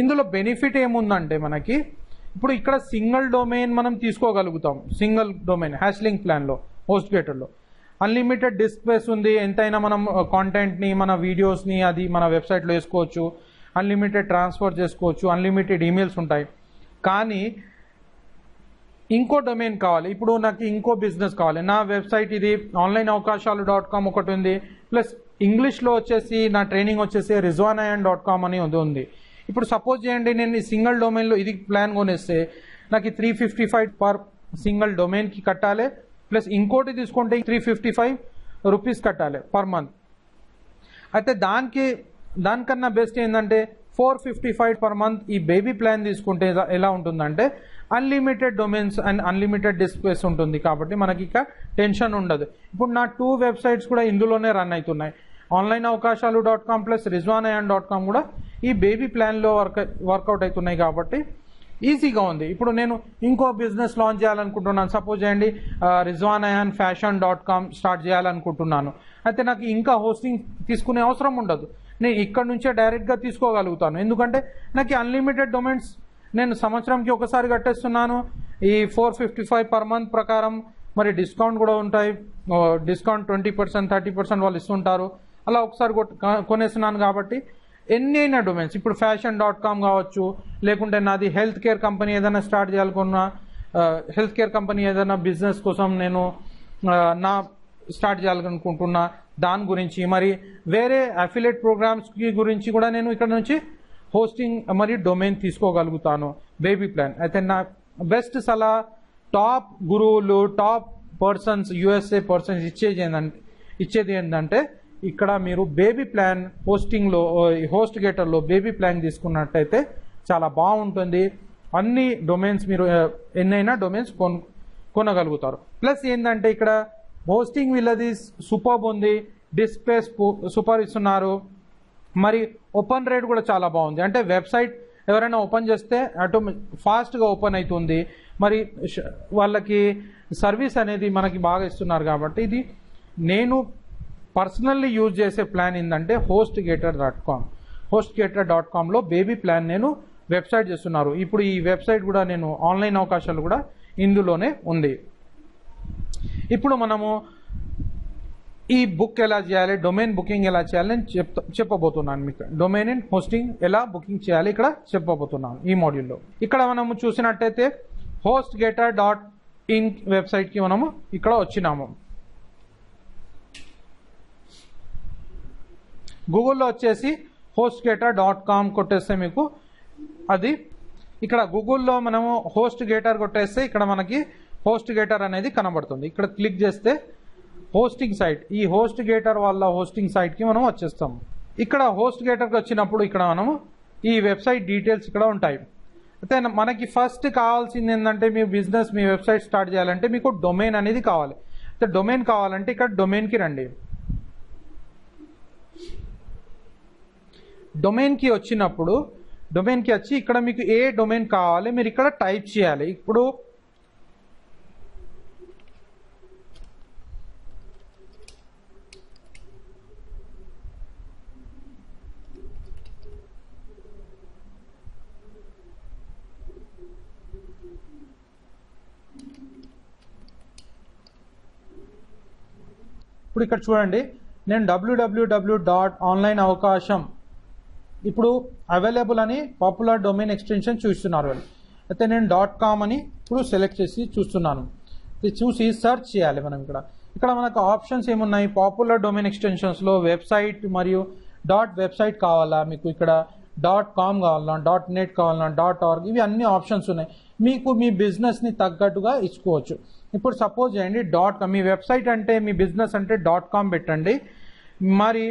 ఇందులో బెనిఫిట్ ఏముందంటే మనకి ఇప్పుడు ఇక్కడ సింగిల్ డొమైన్ మనం తీసుకోగలుగుతాం. సింగిల్ డొమైన్ హ్యాస్లింగ్ ప్లాన్లో HostGatorలో అన్లిమిటెడ్ డిస్క్ స్పేస్ ఉంది. ఎంతైనా మనం కాంటెంట్ని, మన వీడియోస్ని అది మన వెబ్సైట్లో వేసుకోవచ్చు, అన్లిమిటెడ్ ట్రాన్స్ఫర్ చేసుకోవచ్చు, అన్లిమిటెడ్ ఈమెయిల్స్ ఉంటాయి. కానీ ఇంకో డొమైన్ కావాలి, ఇప్పుడు నాకు ఇంకో బిజినెస్ కావాలి. నా వెబ్సైట్ ఇది onlineavakaశాలు.com ఒకటి ఉంది, ప్లస్ ఇంగ్లీష్లో వచ్చేసి నా ట్రైనింగ్ వచ్చేసి rizwanayan.com అని ఉంది. ఇప్పుడు సపోజ్ చేయండి నేను ఈ సింగిల్ డొమైన్లో ఇది ప్లాన్ కొనేస్తే నాకు 355 పర్ సింగిల్ డొమైన్కి కట్టాలి, ప్లస్ ఇంకోటి తీసుకుంటే 355 రూపీస్ కట్టాలి పర్ మంత్. అయితే దానికన్నా బెస్ట్ ఏంటంటే 455 పర్ మంత్ ఈ బేబీ ప్లాన్ తీసుకుంటే ఎలా ఉంటుందంటే unlimited domains and unlimited disk space ఉంటుంది. కాబట్టి మనకి ఇక టెన్షన్ ఉండదు. ఇప్పుడు నా 2 వెబ్సైట్స్ కూడా ఇందులోనే రన్ అవుతున్నాయి. onlineavakaశాలు.com ప్లస్ rizwanayan.com కూడా ఈ బేబీ ప్లాన్లో వర్కౌట్ అవుతున్నాయి. కాబట్టి ఈజీగా ఉంది. ఇప్పుడు నేను ఇంకో బిజినెస్ లాంచ్ చేయాలనుకుంటున్నాను. సపోజ్ చేయండి rizwanayanfashion.com స్టార్ట్ చేయాలనుకుంటున్నాను. అయితే నాకు ఇంకా హోస్టింగ్ తీసుకునే అవసరం ఉండదు. నేను ఇక్కడ నుంచే డైరెక్ట్గా తీసుకోగలుగుతాను. ఎందుకంటే నాకు అన్లిమిటెడ్ డొమైన్స్ నేను సంవత్సరంకి ఒకసారి కట్టేస్తున్నాను. ఈ 455 పర్ మంత్ ప్రకారం మరి డిస్కౌంట్ కూడా ఉంటాయి. డిస్కౌంట్ 20%, 30% వాళ్ళు ఇస్తుంటారు. అలా ఒకసారి కొనేస్తున్నాను. కాబట్టి ఎన్ని అయినా డొమైన్స్, ఇప్పుడు fashion.com కావచ్చు, లేకుంటే నాది హెల్త్ కేర్ కంపెనీ ఏదైనా స్టార్ట్ చేయాలనుకున్నా, హెల్త్ కేర్ కంపెనీ ఏదైనా బిజినెస్ కోసం నేను స్టార్ట్ చేయాలనుకుంటున్నా, దాని గురించి మరి వేరే అఫిలియేట్ ప్రోగ్రామ్స్కి గురించి కూడా నేను ఇక్కడ నుంచి హోస్టింగ్ మరియు డొమైన్ తీసుకోగలుగుతాను బేబీ ప్లాన్. అయితే నా బెస్ట్ సలహా టాప్ గురువులు టాప్ పర్సన్స్ యుఎస్ఏ పర్సన్స్ ఇచ్చేది ఏంటంటే ఇక్కడ మీరు బేబీ ప్లాన్ హోస్టింగ్లో హోస్ట్ గేటర్లో బేబీ ప్లాన్ తీసుకున్నట్టయితే చాలా బాగుంటుంది. అన్ని డొమైన్స్ మీరు ఎన్నైనా డొమైన్స్ కొనగలుగుతారు. ప్లస్ ఏంటంటే ఇక్కడ హోస్టింగ్ వీళ్ళది సూపర్బ్ ఉంది, డిస్ప్లే సూపర్ ఇస్తున్నారు, మరి ఓపెన్ రేట్ కూడా చాలా బాగుంది. అంటే వెబ్సైట్ ఎవరైనా ఓపెన్ చేస్తే ఫాస్ట్గా ఓపెన్ అవుతుంది, మరి వాళ్ళకి సర్వీస్ అనేది మనకి బాగా ఇస్తున్నారు. కాబట్టి ఇది నేను పర్సనల్లీ యూజ్ చేసే ప్లాన్ ఏంటంటే hostgator.com. hostgator.comలో బేబీ ప్లాన్ నేను వెబ్సైట్ చేస్తున్నారు. ఇప్పుడు ఈ వెబ్సైట్ కూడా నేను ఆన్లైన్ అవకాశాలు కూడా ఇందులోనే ఉంది. ఇప్పుడు మనము ఈ బుక్ ఎలా చేయాలి, డొమైన్ బుకింగ్ ఎలా చేయాలి నేను చెప్పబోతున్నాను మీకు. డొమైన్ అండ్ హోస్టింగ్ ఎలా బుకింగ్ చేయాలి ఇక్కడ చెప్పబోతున్నాను ఈ మాడ్యూల్లో. ఇక్కడ మనము చూసినట్టయితే hostgator.in వెబ్సైట్కి మనము ఇక్కడ వచ్చినాము. గూగుల్లో వచ్చేసి hostgator.com కొట్టేస్తే మీకు అది ఇక్కడ గూగుల్లో మనము హోస్ట్గేటర్ కొట్టేస్తే ఇక్కడ మనకి హోస్ట్గేటర్ అనేది కనబడుతుంది. ఇక్కడ క్లిక్ చేస్తే హోస్టింగ్ సైట్, ఈ హోస్ట్గేటర్ వాళ్ళ హోస్టింగ్ సైట్కి మనం వచ్చేస్తాము. ఇక్కడ హోస్ట్గేటర్కి వచ్చినప్పుడు ఇక్కడ మనము ఈ వెబ్సైట్ డీటెయిల్స్ ఇక్కడ ఉంటాయి. అయితే మనకి ఫస్ట్ కావాల్సింది ఏంటంటే మీ బిజినెస్ మీ వెబ్సైట్ స్టార్ట్ చేయాలంటే మీకు డొమైన్ అనేది కావాలి. అయితే డొమైన్ కావాలంటే ఇక్కడ డొమైన్కి రండి. డొమైన్కి వచ్చినప్పుడు డొమైన్కి వచ్చి ఇక్కడ మీకు ఏ డొమైన్ కావాలి మీరు ఇక్కడ టైప్ చేయాలి. ఇప్పుడు ఇక్కడ చూడండి, నేను www.onlineavakasham ఇప్పుడు అవైలబుల్ అని పాపులర్ డొమైన్ ఎక్స్టెన్షన్ చూస్తున్నారు వాళ్ళు. అయితే నేను .com అని ఇప్పుడు సెలెక్ట్ చేసి చూస్తున్నాను. ఇది చూసి సర్చ్ చేయాలి మనం. ఇక్కడ మనకు ఆప్షన్స్ ఏమున్నాయి, పాపులర్ డొమైన్ ఎక్స్టెన్షన్స్లో వెబ్సైట్ మరియు .website కావాలా, మీకు ఇక్కడ .com కావాలన్నా, .net కావాలన్నా, .org ఇవి అన్ని ఆప్షన్స్ ఉన్నాయి. మీకు మీ బిజినెస్ని తగ్గట్టుగా ఇచ్చుకోవచ్చు. ఇప్పుడు సపోజ్ చేయండి .com మీ వెబ్సైట్ అంటే మీ బిజినెస్ అంటే .com పెట్టండి. మరి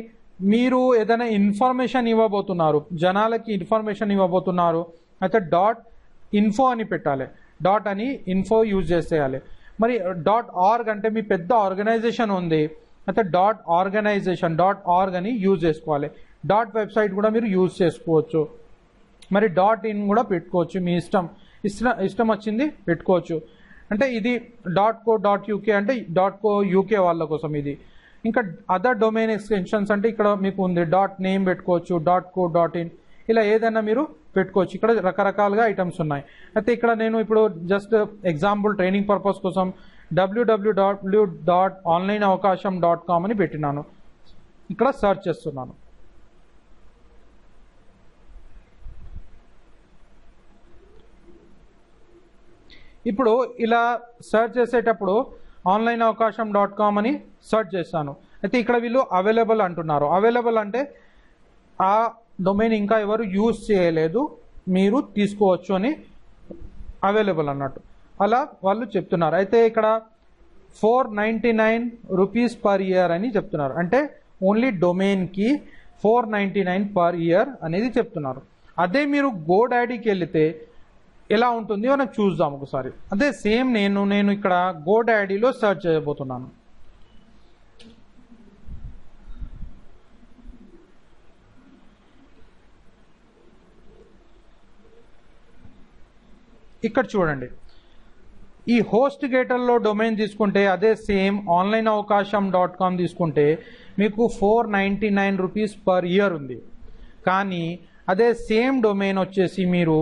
మీరు ఏదైనా ఇన్ఫర్మేషన్ ఇవ్వబోతున్నారు, జనాలకి ఇన్ఫర్మేషన్ ఇవ్వబోతున్నారు, అయితే .info అని పెట్టాలి. అని ఇన్ఫో యూజ్ చేసేయాలి. మరి .org అంటే మీ పెద్ద ఆర్గనైజేషన్ ఉంది, అయితే .org అని యూజ్ చేసుకోవాలి. .website కూడా మీరు యూజ్ చేసుకోవచ్చు. మరి .in కూడా పెట్టుకోవచ్చు, మీ ఇష్టం వచ్చింది పెట్టుకోవచ్చు. అంటే ఇది .co.uk అంటే .co.uk వాళ్ళ కోసం ఇది. ఇంకా అదర్ డొమైన్ ఎక్స్టెన్షన్స్ అంటే ఇక్కడ మీకు ఉంది .name పెట్టుకోవచ్చు, .co.in ఇలా ఏదైనా మీరు పెట్టుకోవచ్చు. ఇక్కడ రకరకాలుగా ఐటమ్స్ ఉన్నాయి. అయితే ఇక్కడ నేను ఇప్పుడు జస్ట్ ఎగ్జాంపుల్ ట్రైనింగ్ పర్పస్ కోసం www.onlineavakasham.com అని పెట్టినాను. ఇక్కడ సర్చ్ చేస్తున్నాను. ఇప్పుడు ఇలా సర్చ్ చేసేటప్పుడు onlineavakasham.com అని సర్చ్ చేస్తాను. అయితే ఇక్కడ వీళ్ళు అవైలబుల్ అంటున్నారు. అవైలబుల్ అంటే ఆ డొమైన్ ఇంకా ఎవరు యూజ్ చేయలేదు, మీరు తీసుకోవచ్చు అని అవైలబుల్ అన్నట్టు అలా వాళ్ళు చెప్తున్నారు. అయితే ఇక్కడ 499 రూపీస్ పర్ ఇయర్ అని చెప్తున్నారు. అంటే ఓన్లీ డొమైన్కి 499 పర్ ఇయర్ అనేది చెప్తున్నారు. అదే మీరు GoDaddyకి వెళితే ఎలా ఉంటుంది మనం చూద్దాం ఒకసారి. అదే సేమ్ నేను ఇక్కడ GoDaddyలో సర్చ్ చేయబోతున్నాను. ఇక్కడ చూడండి, ఈ హోస్ట్గేటర్లో డొమైన్ తీసుకుంటే అదే సేమ్ onlineavakasham.com తీసుకుంటే మీకు 499 రూపీస్ పర్ ఇయర్ ఉంది. కానీ అదే సేమ్ డొమైన్ వచ్చేసి మీరు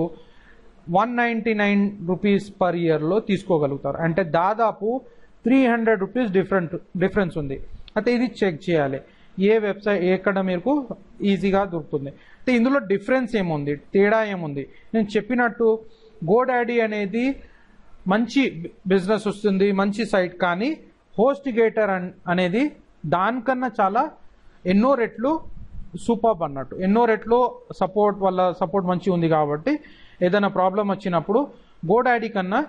199 రూపీస్ పర్ ఇయర్లో తీసుకోగలుగుతారు. అంటే దాదాపు 300 రూపీస్ డిఫరెన్స్ ఉంది. అయితే ఇది చెక్ చేయాలి ఏ వెబ్సైట్ ఎక్కడ మీకు ఈజీగా దొరుకుతుంది. అయితే ఇందులో డిఫరెన్స్ ఏముంది, తేడా ఏముంది, నేను చెప్పినట్టు GoDaddy అనేది మంచి బిజినెస్ వస్తుంది, మంచి సైట్. కానీ హోస్ట్గేటర్ అనేది దానికన్నా చాలా ఎన్నో రెట్లు సూపర్బ్ అన్నట్టు, ఎన్నో రెట్లు సపోర్ట్ మంచిగా ఉంది కాబట్టి ఏదైనా ప్రాబ్లం వచ్చినప్పుడు గోడాడీ కన్నా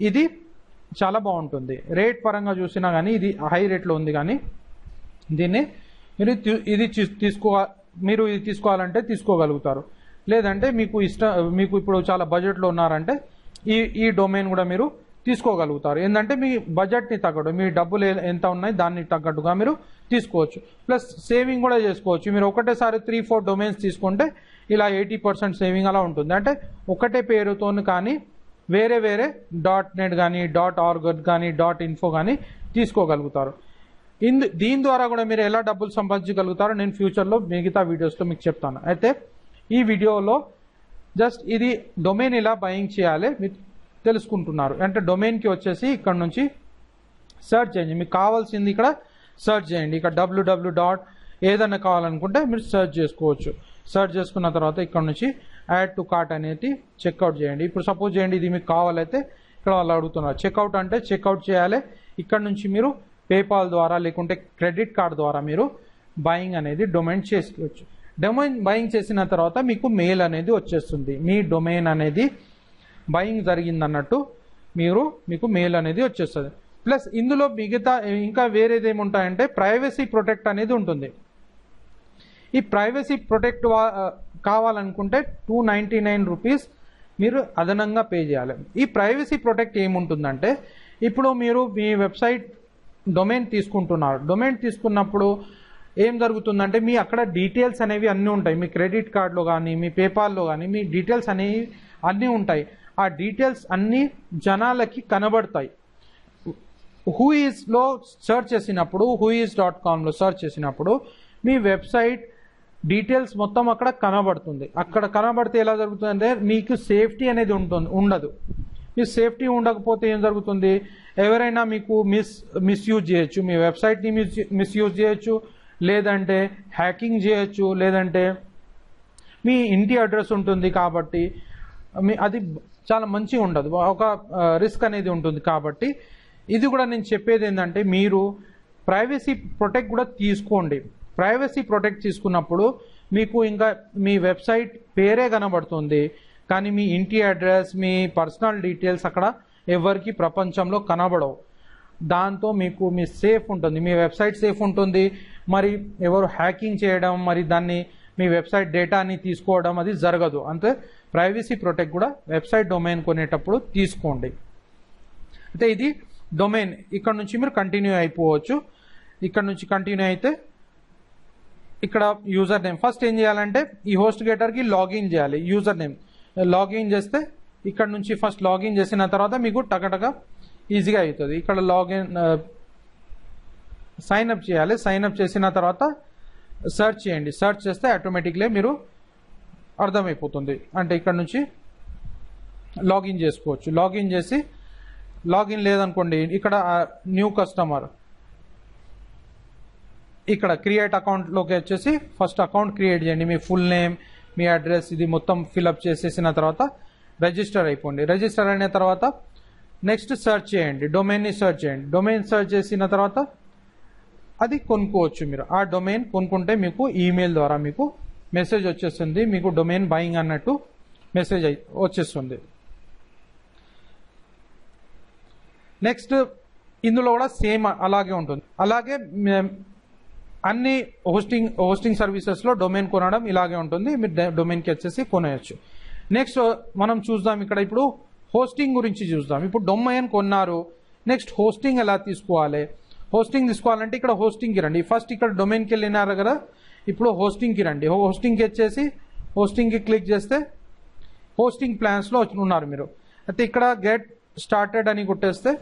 ఇది చాలా బాగుంటుంది. రేట్ పరంగా చూసినా కానీ ఇది హై రేట్లో ఉంది, కానీ దీన్ని మీరు ఇది తీసుకోవాలంటే తీసుకోగలుగుతారు. లేదంటే మీకు ఇప్పుడు చాలా బడ్జెట్లో ఉన్నారంటే ఈ డొమైన్ కూడా మీరు తీసుకోగలుగుతారు. ఏంటంటే మీ బడ్జెట్ని తగ్గట్టు, మీ డబ్బులు ఎంత ఉన్నాయి దాన్ని తగ్గట్టుగా మీరు తీసుకోవచ్చు. ప్లస్ సేవింగ్ కూడా చేసుకోవచ్చు. మీరు ఒకటేసారి 3-4 డొమైన్స్ తీసుకుంటే ఇలా 80% సేవింగ్ అలా ఉంటుంది. అంటే ఒకటే పేరుతో కానీ వేరే .net కానీ .org కానీ .info కానీ తీసుకోగలుగుతారు. దీని ద్వారా కూడా మీరు ఎలా డబ్బులు సంపాదించగలుగుతారో నేను ఫ్యూచర్లో మిగతా వీడియోస్లో మీకు చెప్తాను. అయితే ఈ వీడియోలో జస్ట్ ఇది డొమైన్ ఎలా బయింగ్ చేయాలి మీరు తెలుసుకుంటున్నారు. అంటే డొమైన్కి వచ్చేసి ఇక్కడ నుంచి సెర్చ్ చేయండి, మీకు కావాల్సింది ఇక్కడ సెర్చ్ చేయండి. ఇక్కడ www. ఏదైనా కావాలనుకుంటే మీరు సెర్చ్ చేసుకోవచ్చు. సెర్చ్ చేసుకున్న తర్వాత ఇక్కడ నుంచి యాడ్ టు కార్ట్ అనేది చెక్అవుట్ చేయండి. ఇప్పుడు సపోజ్ చేయండి ఇది మీకు కావాలైతే ఇక్కడ వాళ్ళు అడుగుతున్నారు చెక్అవుట్ అంటే చెక్అవుట్ చేయాలి. ఇక్కడ నుంచి మీరు పేపాల్ ద్వారా లేకుంటే క్రెడిట్ కార్డ్ ద్వారా మీరు బయింగ్ అనేది డొమైన్ చేసుకోవచ్చు. డొమైన్ బయింగ్ చేసిన తర్వాత మీకు మెయిల్ అనేది వచ్చేస్తుంది. మీ డొమైన్ అనేది బయింగ్ జరిగిందన్నట్టు మీకు మెయిల్ అనేది వచ్చేస్తుంది. ప్లస్ ఇందులో మిగతా ఇంకా వేరేది ఏముంటాయంటే ప్రైవసీ ప్రొటెక్ట్ అనేది ఉంటుంది. ఈ ప్రైవసీ ప్రొటెక్ట్ కావాలనుకుంటే 299 రూపీస్ మీరు అదనంగా పే చేయాలి. ఈ ప్రైవసీ ప్రొటెక్ట్ ఏముంటుందంటే ఇప్పుడు మీరు మీ వెబ్సైట్ డొమైన్ తీసుకుంటున్నారు. డొమైన్ తీసుకున్నప్పుడు ఏం జరుగుతుందంటే మీ అక్కడ డీటెయిల్స్ అనేవి అన్నీ ఉంటాయి. మీ క్రెడిట్ కార్డులో కానీ మీ పేపాల్లో కానీ మీ డీటెయిల్స్ అనేవి అన్నీ ఉంటాయి. ఆ డీటెయిల్స్ అన్నీ జనాలకి కనబడతాయి. హూఈస్లో సెర్చ్ చేసినప్పుడు whois.comలో సెర్చ్ చేసినప్పుడు మీ వెబ్సైట్ డీటెయిల్స్ మొత్తం అక్కడ కనబడుతుంది. అక్కడ కనబడితే ఎలా జరుగుతుందంటే మీకు సేఫ్టీ అనేది ఉండదు. మీ సేఫ్టీ ఉండకపోతే ఏం జరుగుతుంది, ఎవరైనా మీకు మిస్యూజ్ చేయొచ్చు, మీ వెబ్సైట్ని మిస్యూజ్ చేయొచ్చు, లేదంటే హ్యాకింగ్ చేయొచ్చు, లేదంటే మీ ఇంటి అడ్రస్ ఉంటుంది కాబట్టి అది చాలా మంచిగా ఉండదు, ఒక రిస్క్ అనేది ఉంటుంది. కాబట్టి ఇది కూడా నేను చెప్పేది ఏంటంటే మీరు ప్రైవసీ ప్రొటెక్ట్ కూడా తీసుకోండి. ప్రైవసీ ప్రొటెక్ట్ తీసుకున్నప్పుడు మీకు ఇంకా మీ వెబ్సైట్ పేరే కనబడుతుంది, కానీ మీ ఇంటి అడ్రస్ మీ పర్సనల్ డీటెయిల్స్ అక్కడ ఎవరికి ప్రపంచంలో కనబడవు. దాంతో మీకు మీ సేఫ్ ఉంటుంది, మీ వెబ్సైట్ సేఫ్ ఉంటుంది. మరి ఎవరు హ్యాకింగ్ చేయడం మరి దాన్ని మీ వెబ్సైట్ డేటాని తీసుకోవడం అది జరగదు. అంతే ప్రైవసీ ప్రొటెక్ట్ కూడా వెబ్సైట్ డొమైన్ కొనేటప్పుడు తీసుకోండి. అయితే ఇది డొమైన్. ఇక్కడ నుంచి మీరు కంటిన్యూ అయిపోవచ్చు. ఇక్కడ నుంచి కంటిన్యూ అయితే ఇక్కడ యూజర్ నేమ్ ఫస్ట్ ఏం చేయాలంటే ఈ హోస్ట్ గేటర్కి లాగిన్ చేయాలి. యూజర్ నేమ్ లాగిన్ చేస్తే ఇక్కడ నుంచి ఫస్ట్ లాగిన్ చేసిన తర్వాత మీకు టకటక ఈజీగా అవుతుంది. ఇక్కడ లాగిన్ సైన్ అప్ చేయాలి. సైన్ అప్ చేసిన తర్వాత సెర్చ్ చేయండి. సెర్చ్ చేస్తే ఆటోమేటిక్లీ మీరు అర్థమైపోతుంది. అంటే ఇక్కడ నుంచి లాగిన్ చేసుకోవచ్చు. లాగిన్ చేసి లాగిన్ లేదనుకోండి ఇక్కడ న్యూ కస్టమర్ ఇక్కడ క్రియేట్ అకౌంట్లోకి వచ్చేసి ఫస్ట్ అకౌంట్ క్రియేట్ చేయండి. మీ ఫుల్ నేమ్ మీ అడ్రస్ ఇది మొత్తం ఫిల్అప్ చేసేసిన తర్వాత రిజిస్టర్ అయిపోండి. రిజిస్టర్ అయిన తర్వాత నెక్స్ట్ సెర్చ్ చేయండి, డొమైన్ని సెర్చ్ చేయండి. డొమైన్ సెర్చ్ చేసిన తర్వాత అది కొనుక్కోవచ్చు. మీరు ఆ డొమైన్ కొనుక్కుంటే మీకు ఈమెయిల్ ద్వారా మీకు మెసేజ్ వచ్చేస్తుంది, మీకు డొమైన్ బయింగ్ అన్నట్టు మెసేజ్ వచ్చేస్తుంది. నెక్స్ట్ ఇందులో కూడా సేమ్ అలాగే ఉంటుంది. అలాగే అన్ని హోస్టింగ్ సర్వీసెస్లో డొమైన్ కొనడం ఇలాగే ఉంటుంది. మీరు డొమైన్కి వచ్చేసి కొనేయచ్చు. నెక్స్ట్ మనం చూద్దాం ఇక్కడ ఇప్పుడు హోస్టింగ్ గురించి చూద్దాం. ఇప్పుడు డొమైన్ కొన్నారు, నెక్స్ట్ హోస్టింగ్ ఎలా తీసుకోవాలి. హోస్టింగ్ తీసుకోవాలంటే ఇక్కడ హోస్టింగ్కి రండి. ఫస్ట్ ఇక్కడ డొమైన్కి వెళ్ళినారు కదా, ఇప్పుడు హోస్టింగ్కి రండి. హోస్టింగ్కి వచ్చేసి హోస్టింగ్కి క్లిక్ చేస్తే హోస్టింగ్ ప్లాన్స్లో ఉన్నారు మీరు. అయితే ఇక్కడ గెట్ స్టార్టెడ్ అని కొట్టేస్తే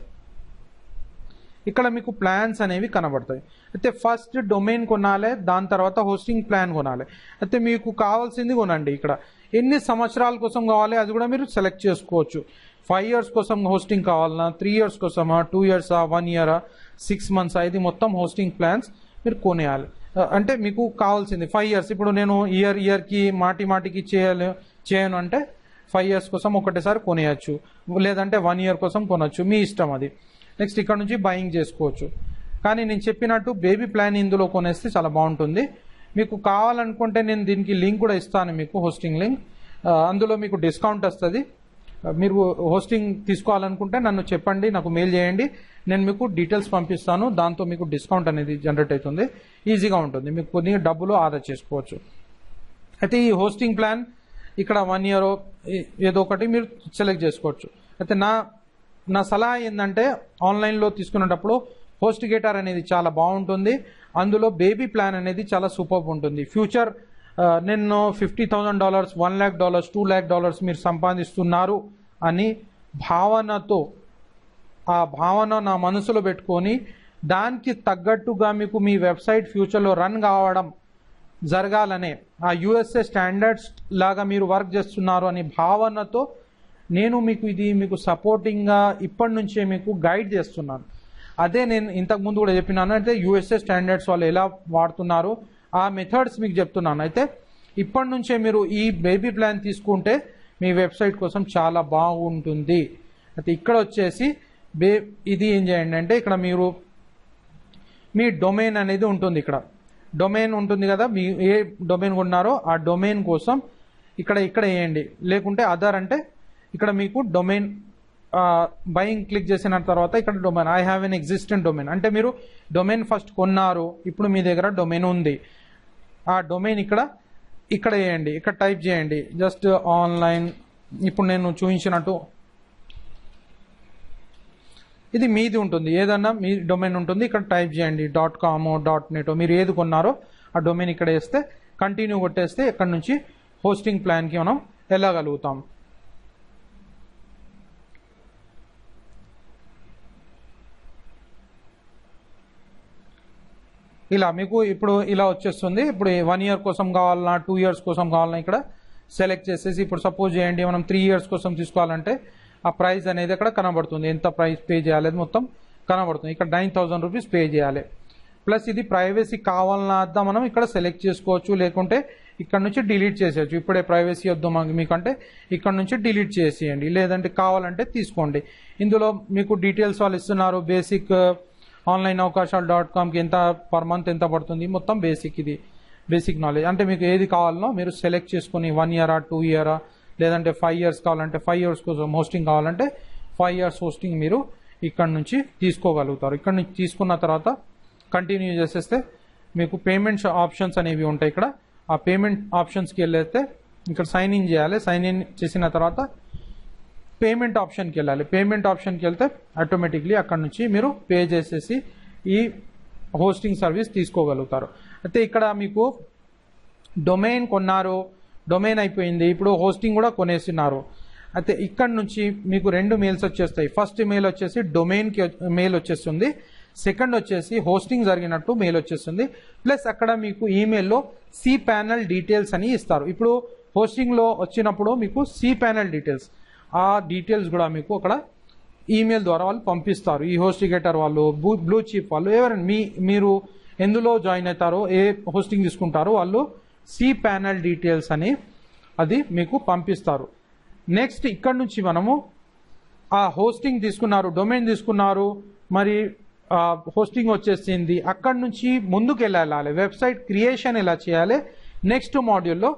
ఇక్కడ మీకు ప్లాన్స్ అనేవి కనబడతాయి. అయితే ఫస్ట్ డొమైన్ కొనాలి, దాని తర్వాత హోస్టింగ్ ప్లాన్ కొనాలి. అయితే మీకు కావాల్సింది కొనండి. ఇక్కడ ఎన్ని సంవత్సరాల కోసం కావాలి అది కూడా మీరు సెలెక్ట్ చేసుకోవచ్చు. 5 years కోసం హోస్టింగ్ కావాలన్నా, 3 years కోసమా, 2 years, 1 year, 6 months ఇది మొత్తం హోస్టింగ్ ప్లాన్స్ మీరు కొనేయాలి. అంటే మీకు కావాల్సింది 5 years. ఇప్పుడు నేను ఇయర్కి మాటికి చేయను అంటే 5 years కోసం ఒకటేసారి కొనేయచ్చు, లేదంటే 1 year కోసం కొనవచ్చు, మీ ఇష్టం అది. నెక్స్ట్ ఇక్కడ నుంచి బయింగ్ చేసుకోవచ్చు. కానీ నేను చెప్పినట్టు బేబీ ప్లాన్ ఇందులో కొనేస్తే చాలా బాగుంటుంది. మీకు కావాలనుకుంటే నేను దీనికి లింక్ కూడా ఇస్తాను, మీకు హోస్టింగ్ లింక్. అందులో మీకు డిస్కౌంట్ వస్తుంది. మీరు హోస్టింగ్ తీసుకోవాలనుకుంటే నన్ను చెప్పండి, నాకు మెయిల్ చేయండి, నేను మీకు డీటెయిల్స్ పంపిస్తాను. దాంతో మీకు డిస్కౌంట్ అనేది జనరేట్ అవుతుంది, ఈజీగా ఉంటుంది, మీకు కొన్ని డబ్బులు ఆదా చేసుకోవచ్చు. అయితే ఈ హోస్టింగ్ ప్లాన్ ఇక్కడ 1 year ఏదో ఒకటి మీరు సెలెక్ట్ చేసుకోవచ్చు. అయితే నా సలహా ఏంటంటే ఆన్లైన్లో తీసుకునేటప్పుడు హోస్టిగేటర్ అనేది చాలా బాగుంటుంది. అందులో బేబీ ప్లాన్ అనేది చాలా సూపర్ ఉంటుంది. ఫ్యూచర్ నేను $50,000, $1 lakh, $2 lakh మీరు సంపాదిస్తున్నారు అని భావనతో, ఆ భావన నా మనసులో పెట్టుకొని దానికి తగ్గట్టుగా మీకు మీ వెబ్సైట్ ఫ్యూచర్లో రన్ కావడం జరగాలనే, ఆ USA స్టాండర్డ్స్ లాగా మీరు వర్క్ చేస్తున్నారు అనే భావనతో నేను మీకు సపోర్టింగ్గా ఇప్పటి నుంచే మీకు గైడ్ చేస్తున్నాను. అదే నేను ఇంతకుముందు కూడా చెప్పినాను. అయితే USA స్టాండర్డ్స్ వాళ్ళు ఎలా వాడుతున్నారు ఆ మెథడ్స్ మీకు చెప్తున్నాను. అయితే ఇప్పటి నుంచే మీరు ఈ బేబీ ప్లాన్ తీసుకుంటే మీ వెబ్సైట్ కోసం చాలా బాగుంటుంది. అయితే ఇక్కడ వచ్చేసి ఇది ఏం చేయండి అంటే ఇక్కడ మీరు మీ డొమైన్ అనేది ఉంటుంది. ఇక్కడ డొమైన్ ఉంటుంది కదా, మీ ఏ డొమైన్ కొన్నారో ఆ డొమైన్ కోసం ఇక్కడ వేయండి. లేకుంటే అదర్ అంటే ఇక్కడ మీకు డొమైన్ బయింగ్ క్లిక్ చేసిన తర్వాత ఇక్కడ domain, I have an existent domain అంటే మీరు డొమైన్ ఫస్ట్ కొన్నారు, ఇప్పుడు మీ దగ్గర డొమైన్ ఉంది. ఆ డొమైన్ ఇక్కడ వేయండి, ఇక్కడ టైప్ చేయండి జస్ట్ ఆన్లైన్. ఇప్పుడు నేను చూపించినట్టు ఇది మీది ఉంటుంది, ఏదన్నా మీ డొమైన్ ఉంటుంది. ఇక్కడ టైప్ చేయండి .com, .net మీరు ఏది కొన్నారో ఆ డొమైన్ ఇక్కడ వేస్తే కంటిన్యూ కొట్టేస్తే ఇక్కడ నుంచి హోస్టింగ్ ప్లాన్కి మనం వెళ్ళగలుగుతాం. ఇలా మీకు ఇప్పుడు ఇలా వచ్చేస్తుంది. ఇప్పుడు 1 year కోసం కావాలన్నా 2 years కోసం కావాలన్నా ఇక్కడ సెలెక్ట్ చేసేసి, ఇప్పుడు సపోజ్ చేయండి మనం 3 years కోసం తీసుకోవాలంటే ఆ ప్రైస్ అనేది అక్కడ కనబడుతుంది, ఎంత ప్రైస్ పే చేయాలి మొత్తం కనబడుతుంది. ఇక్కడ 9,000 రూపీస్ పే చేయాలి. ప్లస్ ఇది ప్రైవసీ కావాలన్నా అద్దా మనం ఇక్కడ సెలెక్ట్ చేసుకోవచ్చు, లేకుంటే ఇక్కడ నుంచి డిలీట్ చేసేయచ్చు. ఇప్పుడే ప్రైవసీ వద్దు మీకంటే ఇక్కడ నుంచి డిలీట్ చేసేయండి, లేదంటే కావాలంటే తీసుకోండి. ఇందులో మీకు డీటెయిల్స్ వాళ్ళు ఇస్తున్నారు. బేసిక్ ఆన్లైన్ అవకాశాలు .comకి ఎంత పర్ మంత్ ఎంత పడుతుంది మొత్తం బేసిక్, ఇది బేసిక్ నాలెడ్జ్. అంటే మీకు ఏది కావాలనో మీరు సెలెక్ట్ చేసుకుని 1 year 2 year లేదంటే 5 years కావాలంటే 5 years కోసం హోస్టింగ్ కావాలంటే 5 years హోస్టింగ్ మీరు ఇక్కడ నుంచి తీసుకోగలుగుతారు. ఇక్కడ నుంచి తీసుకున్న తర్వాత కంటిన్యూ చేసేస్తే మీకు పేమెంట్స్ ఆప్షన్స్ అనేవి ఉంటాయి. ఇక్కడ ఆ పేమెంట్ ఆప్షన్స్కి వెళ్ళేస్తే ఇక్కడ సైన్ ఇన్ చేయాలి. సైన్ ఇన్ చేసిన తర్వాత పేమెంట్ ఆప్షన్కి వెళ్ళాలి. పేమెంట్ ఆప్షన్కి వెళ్తే ఆటోమేటిక్లీ అక్కడ నుంచి మీరు పే చేసేసి ఈ హోస్టింగ్ సర్వీస్ తీసుకోగలుగుతారు. అయితే ఇక్కడ మీకు డొమైన్ కొన్నారు, డొమైన్ అయిపోయింది, ఇప్పుడు హోస్టింగ్ కూడా కొనేసినారు. అయితే ఇక్కడ నుంచి మీకు 2 మెయిల్స్ వచ్చేస్తాయి. ఫస్ట్ మెయిల్ వచ్చేసి డొమైన్కి మెయిల్ వచ్చేస్తుంది, సెకండ్ వచ్చేసి హోస్టింగ్ జరిగినట్టు మెయిల్ వచ్చేస్తుంది. ప్లస్ అక్కడ మీకు ఈమెయిల్లో cPanel డీటెయిల్స్ అని ఇస్తారు. ఇప్పుడు హోస్టింగ్లో వచ్చినప్పుడు మీకు cPanel డీటెయిల్స్, ఆ డీటెయిల్స్ కూడా మీకు అక్కడ ఈమెయిల్ ద్వారా వాళ్ళు పంపిస్తారు. ఈ హోస్టిగేటర్ వాళ్ళు, బ్లూ చిప్ వాళ్ళు, ఎవరైనా మీరు ఎందులో జాయిన్ అవుతారో, ఏ హోస్టింగ్ తీసుకుంటారో వాళ్ళు cPanel డీటెయిల్స్ అని అది మీకు పంపిస్తారు. నెక్స్ట్ ఇక్కడ నుంచి మనము ఆ హోస్టింగ్ తీసుకున్నారు, డొమైన్ తీసుకున్నారు, మరి హోస్టింగ్ వచ్చేసింది. అక్కడ నుంచి ముందుకు వెళ్ళాలి, వెబ్సైట్ క్రియేషన్ ఎలా చేయాలి నెక్స్ట్ మాడ్యూల్లో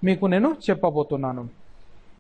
మీకు నేను చెప్పబోతున్నాను.